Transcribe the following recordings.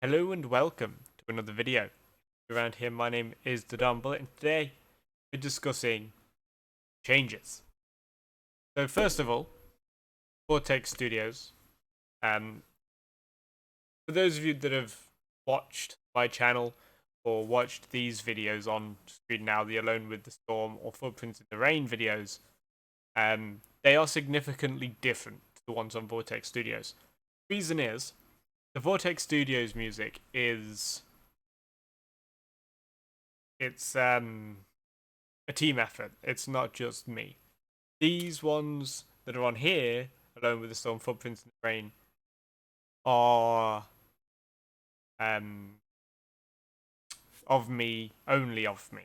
Hello and welcome to another video. Around here, my name is TheDiamond Bullet, and today we're discussing changes. So first of all, Vortex Studios. For those of you that have watched my channel or watched these videos on screen now, the Alone with the Storm or Footprints in the Rain videos, they are significantly different to the ones on Vortex Studios. The reason is, the Vortex Studios music is a team effort. It's not just me. These ones that are on here, Alone with the Storm, Footprints in the Rain, are of me, only of me.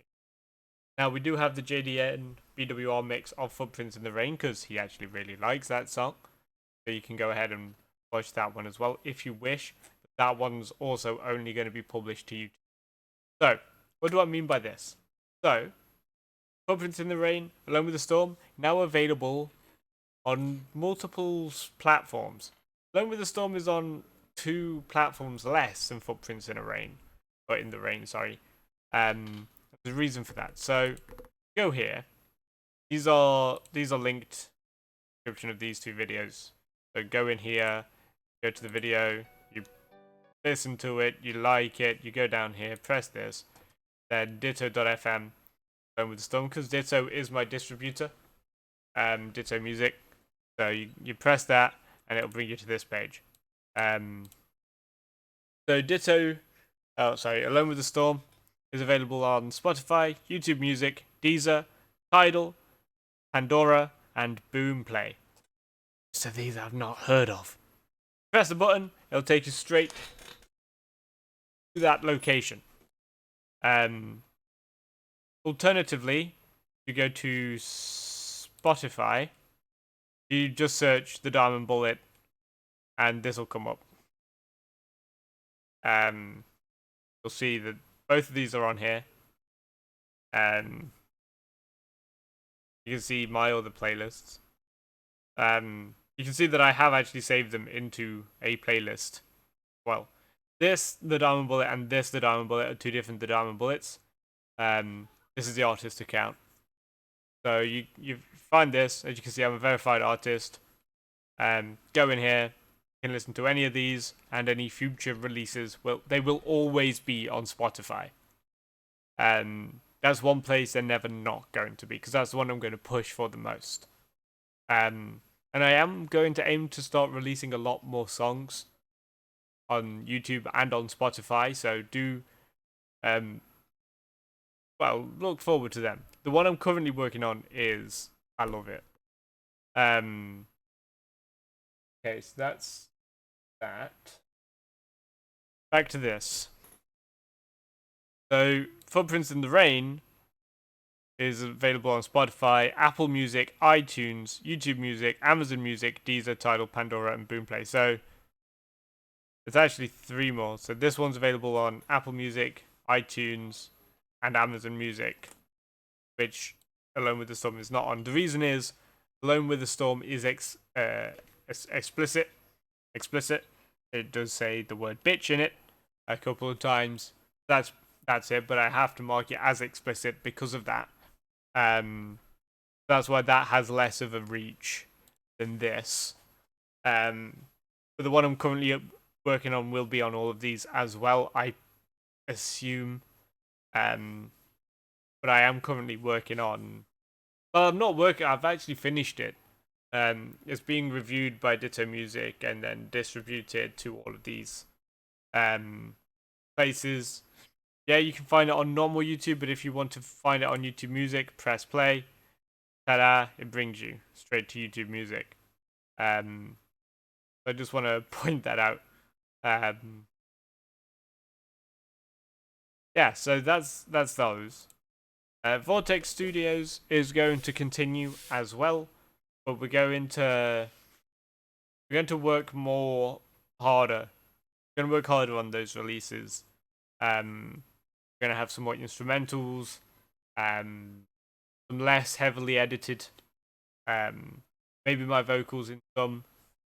Now we do have the JDN BWR mix of Footprints in the Rain because he actually really likes that song. So you can go ahead and watch that one as well if you wish. But that one's also only going to be published to YouTube. So, what do I mean by this? So, Footprints in the Rain, Alone with the Storm, now available on multiple platforms. Alone with the Storm is on 2 platforms less than Footprints in the Rain. Sorry. There's a reason for that. So, go here. These are linked description of these 2 videos. So go in here, go to the video, you listen to it, you like it, you go down here, press this, then ditto.fm, Alone with the Storm, because Ditto is my distributor, Ditto Music. So you press that, and it'll bring you to this page. So Alone with the Storm is available on Spotify, YouTube Music, Deezer, Tidal, Pandora, and Boomplay. So these I've not heard of. Press the button, it'll take you straight to that location. Alternatively, you go to Spotify, you just search TheDiamond Bullet, and this will come up. You'll see that both of these are on here. You can see my other playlists. You can see that I have actually saved them into a playlist. Well, this TheDiamond Bullet and this TheDiamond Bullet are 2 different TheDiamond Bullets. This is the artist account. So you find this. As you can see, I'm a verified artist. Go in here. You can listen to any of these and any future releases. They will always be on Spotify. That's one place they're never not going to be, because that's the one I'm going to push for the most. And I am going to aim to start releasing a lot more songs on YouTube and on Spotify, so do look forward to them. The one I'm currently working on is I Love It. Okay, so that's that. Back to this. So, Footprints in the Rain is available on Spotify, Apple Music, iTunes, YouTube Music, Amazon Music, Deezer, Tidal, Pandora, and Boomplay. So, there's actually 3 more. So, this one's available on Apple Music, iTunes, and Amazon Music, which Alone with the Storm is not on. The reason is, Alone with the Storm is explicit. It does say the word bitch in it a couple of times. That's it, but I have to mark it as explicit because of that. That's why that has less of a reach than this. But the one I'm currently working on will be on all of these as well, I assume. But I am currently working on. Well, I'm not working. I've actually finished it. It's being reviewed by Ditto Music and then distributed to all of these places. Yeah, you can find it on normal YouTube, but if you want to find it on YouTube Music, press play. Ta-da! It brings you straight to YouTube Music. I just want to point that out. Yeah, so that's those. Vortex Studios is going to continue as well, but we're going to work harder. We're going to work harder on those releases. We're going to have some more instrumentals, some less heavily edited, maybe my vocals in some.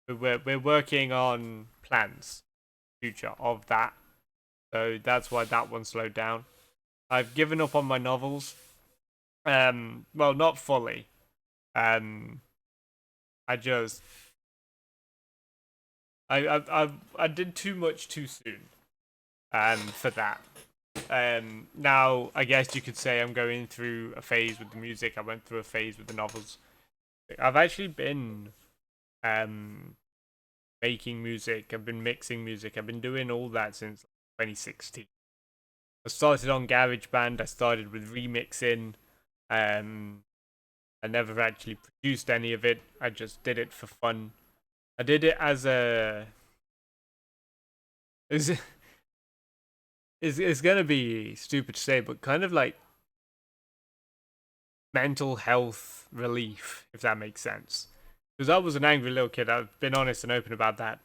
But we're working on plans, future of that. So that's why that one slowed down. I've given up on my novels. Well, not fully. I just I did too much too soon. For that. Now I guess you could say I'm going through a phase with the music. I went through a phase with the novels. I've actually been making music. I've been mixing music. I've been doing all that since 2016. I started on GarageBand. I started with remixing. I never actually produced any of it. I just did it for fun. I did it as a. It's gonna be stupid to say, but kind of like mental health relief, if that makes sense. Because I was an angry little kid. I've been honest and open about that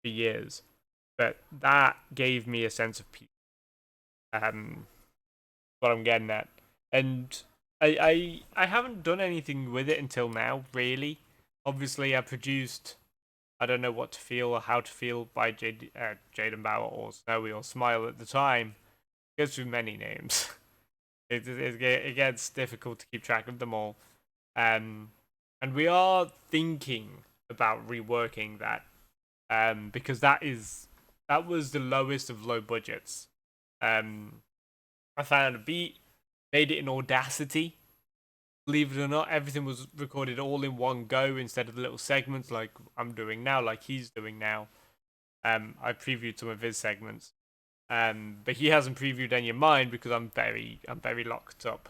for years, but that gave me a sense of peace. What I'm getting at, and I haven't done anything with it until now, really. Obviously, I produced I don't know what to feel or how to feel by Jaden Bauer or Snowy or Smile at the time. It goes through many names. It gets difficult to keep track of them all. And we are thinking about reworking that. Because that was the lowest of low budgets. I found a beat, made it in Audacity. Believe it or not, everything was recorded all in one go instead of the little segments like I'm doing now, like he's doing now. I previewed some of his segments, but he hasn't previewed any of mine because I'm very locked up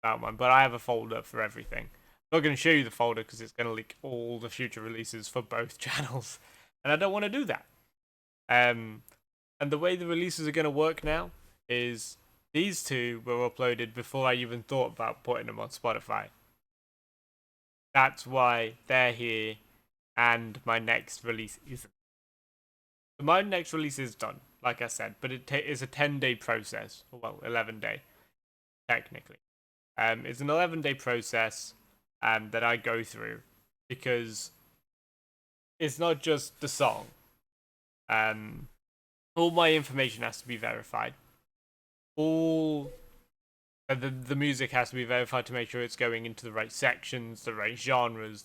about mine. But I have a folder for everything. I'm not going to show you the folder because it's going to leak all the future releases for both channels, and I don't want to do that. And the way the releases are going to work now is these two were uploaded before I even thought about putting them on Spotify. That's why they're here, and my next release isn't. My next release is done, like I said, but it is a 10-day process. Well, 11-day, technically. It's an 11-day process that I go through because it's not just the song. All my information has to be verified. All the music has to be verified to make sure it's going into the right sections, the right genres,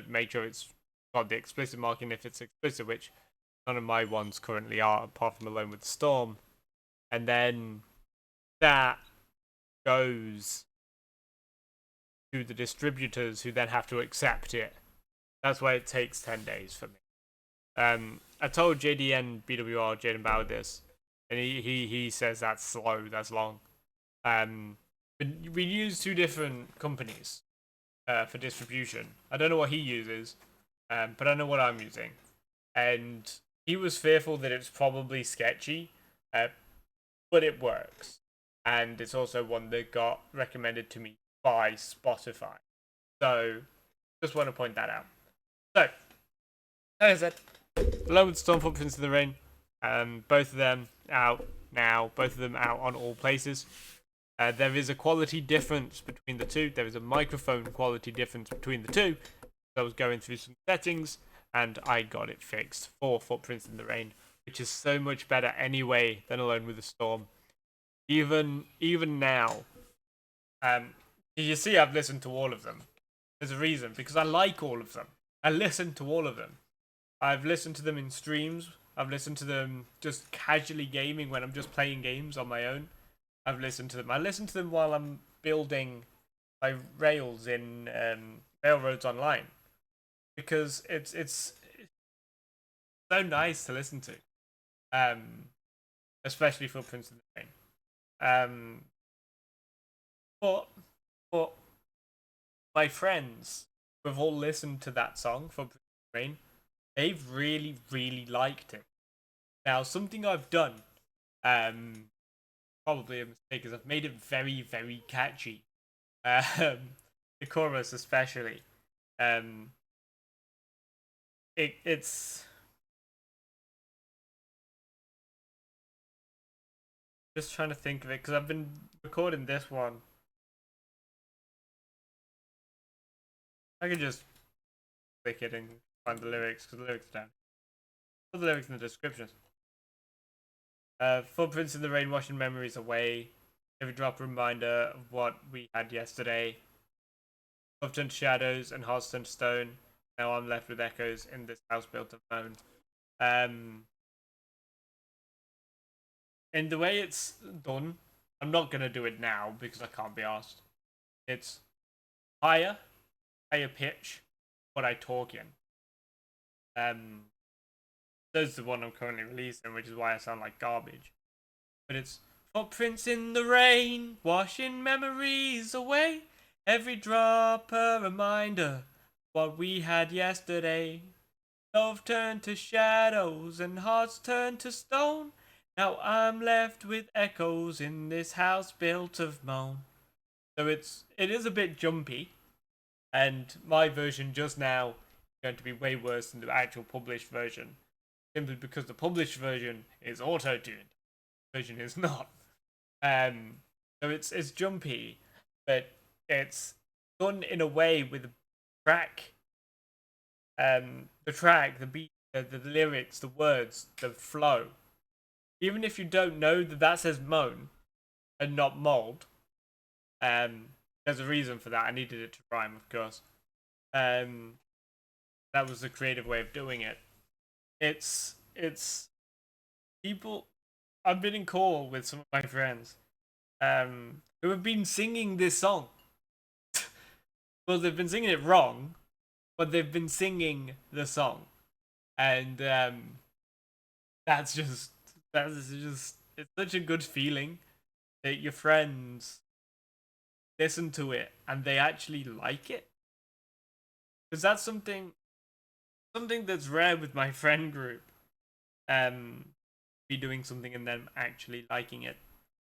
make sure it's got the explicit marking if it's explicit, which none of my ones currently are, apart from Alone with the Storm. And then that goes to the distributors who then have to accept it. That's why it takes 10 days for me. I told JDN BWR Jaden Bauer this, and he says that's slow, that's long. We use two different companies for distribution. I don't know what he uses, but I know what I'm using. And he was fearful that it's probably sketchy, but it works. And it's also one that got recommended to me by Spotify. So, just want to point that out. So, like I said, Alone with Storm, Footprints in the Rain, both of them out now, both of them out on all places. There is a quality difference between the two. There is a microphone quality difference between the two. So I was going through some settings, and I got it fixed for Footprints in the Rain, which is so much better anyway than Alone with the Storm. Even now, you see, I've listened to all of them. There's a reason, because I like all of them. I listen to all of them. I've listened to them in streams. I've listened to them just casually gaming when I'm just playing games on my own. I've listened to them. I listen to them while I'm building my rails in Railroads Online, because it's so nice to listen to, especially for Prince of the Rain. But my friends who have all listened to that song for Prince of the Rain, they've really liked it. Now, something I've done, probably a mistake, is I've made it very catchy. The chorus especially. It's just trying to think of it because I've been recording this one. I can just click it and find the lyrics because the lyrics are down. Put the lyrics in the description. Footprints in the rain, washing memories away. Every drop a reminder of what we had yesterday. Love turned to shadows and hearts turned to stone. Now I'm left with echoes in this house built of moan. And the way it's done, I'm not gonna do it now because I can't be asked. It's higher pitch, what I talk in. That's the one I'm currently releasing, which is why I sound like garbage. But it's footprints in the rain, washing memories away. Every drop a reminder, what we had yesterday. Love turned to shadows and hearts turned to stone. Now I'm left with echoes in this house built of moan. So it is a bit jumpy, and my version just now is going to be way worse than the actual published version, simply because the published version is auto-tuned. The version is not. So it's jumpy, but it's done in a way with the track, the beat, the lyrics, the words, the flow. Even if you don't know that says moan and not mold, there's a reason for that. I needed it to rhyme, of course. That was the creative way of doing it. It's people. I've been in call with some of my friends, who have been singing this song. Well, they've been singing it wrong, but they've been singing the song, and that's just it's such a good feeling that your friends listen to it and they actually like it, because that's something that's rare with my friend group. Be doing something and them actually liking it.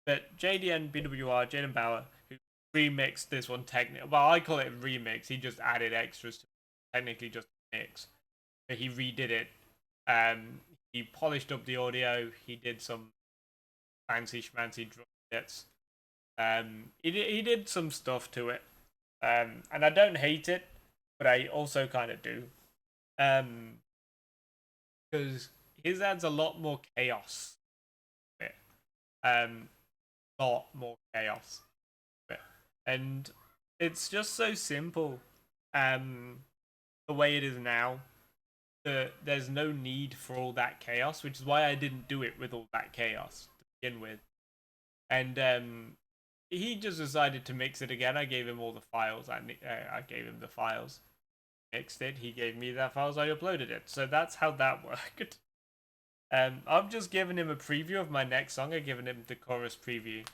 But JDN BWR Jaden Bauer, who remixed this one technically, well, I call it remix. He just added extras to it. Technically just a mix, but he redid it. He polished up the audio. He did some fancy schmancy drum bits. He did some stuff to it. And I don't hate it, but I also kind of do. Because his adds a lot more chaos. Lot more chaos. And it's just so simple. The way it is now, there's no need for all that chaos, which is why I didn't do it with all that chaos to begin with. And he just decided to mix it again. I gave him all the files. I gave him the files. Mixed it. He gave me the files. I uploaded it. So that's how that worked. I've just given him a preview of my next song. I've given him the chorus preview.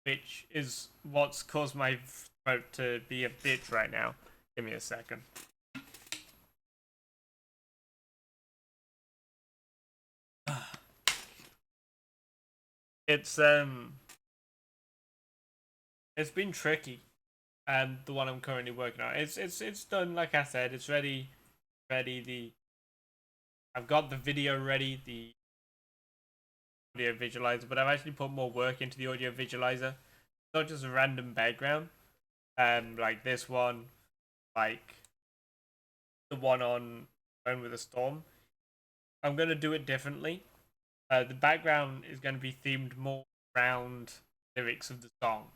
Which is what's caused my throat to be a bitch right now. Give me a second. It's been tricky. The one I'm currently working on. It's done, like I said, it's ready. I've got the video ready, the audio visualizer, but I've actually put more work into the audio visualizer. It's not just a random background. Like this one, like the one on Phone with a Storm. I'm gonna do it differently. The background is going to be themed more around lyrics of the song.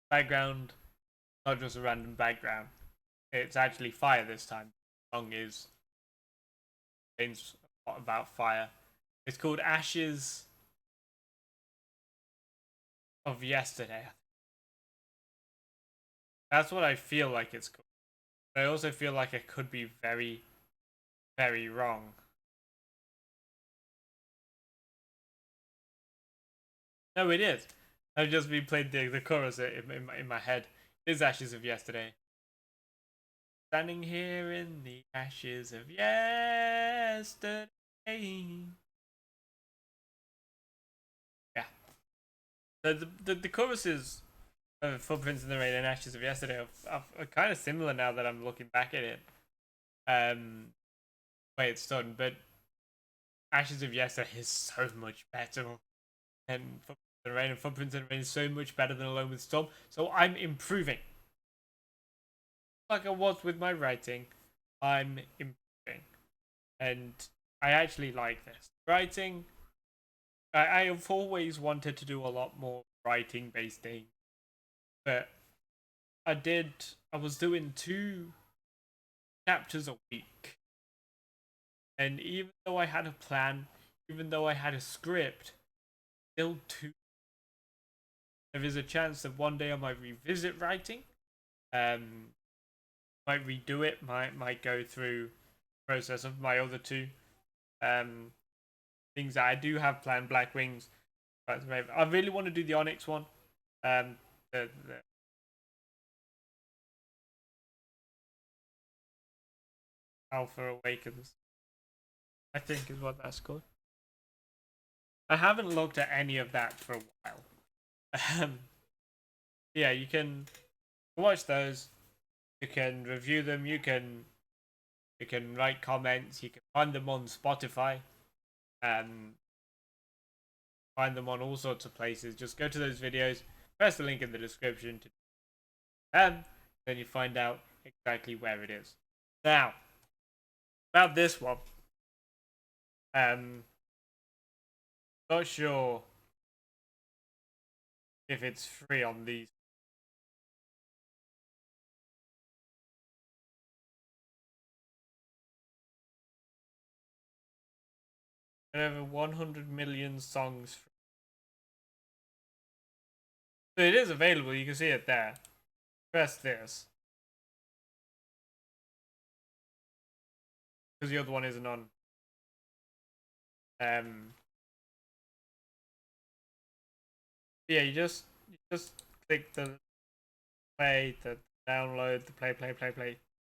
Background, not just a random background. It's actually fire this time. The song is a lot about fire. It's called Ashes of Yesterday. That's what I feel like it's called. But I also feel like it could be very, very wrong. No, it is. I've just been playing the chorus in my head. It is Ashes of Yesterday. Standing here in the ashes of yesterday. Yeah. So the choruses of Footprints in the Rain and Ashes of Yesterday are kind of similar now that I'm looking back at it. Way it's done, but Ashes of Yesterday is so much better. And Footprints in the Rain and Footprints in the Rain is so much better than Alone with Storm. So I'm improving. Like I was with my writing, I'm improving. And I actually like this. Writing, I have always wanted to do a lot more writing based things, but I was doing 2 chapters a week. And even though I had a plan, even though I had a script, still 2. There is a chance that one day I might revisit writing. Might redo it, might go through the process of my other 2 things that I do have planned. Black Wings. I really want to do the Onyx one. The Alpha Awakens, I think is what that's called. I haven't looked at any of that for a while. Yeah, you can watch those. You can review them. You can write comments. You can find them on Spotify. Find them on all sorts of places. Just go to those videos. Press the link in the description to then you find out exactly where it is. Now, about this one. Not sure if it's free on these. Over 100 million songs. So it is available. You can see it there. Press this. Because the other one isn't on. Yeah, you just click the play, the download, the play.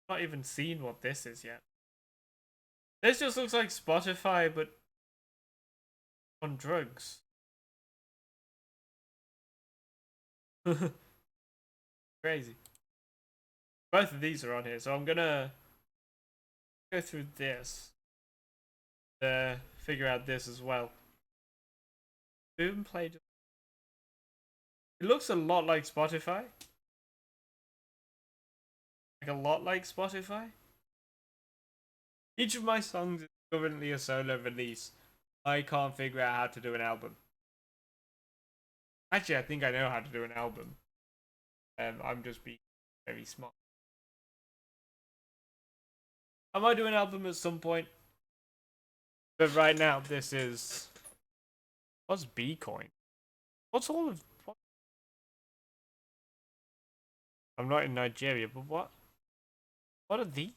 Not even seen what this is yet. This just looks like Spotify, but on drugs. Crazy. Both of these are on here, so I'm gonna go through this to figure out this as well. Boom play. It looks a lot like Spotify. Like a lot like Spotify. Each of my songs is currently a solo release. I can't figure out how to do an album. Actually, I think I know how to do an album. I'm just being very smart. I might do an album at some point. But right now, this is... What's Bitcoin? What's all of... What? I'm not in Nigeria, but what? What are these?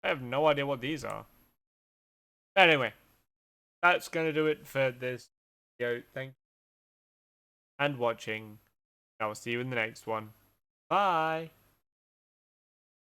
I have no idea what these are. Anyway, that's going to do it for this video. Thank you and watching. I will see you in the next one. Bye!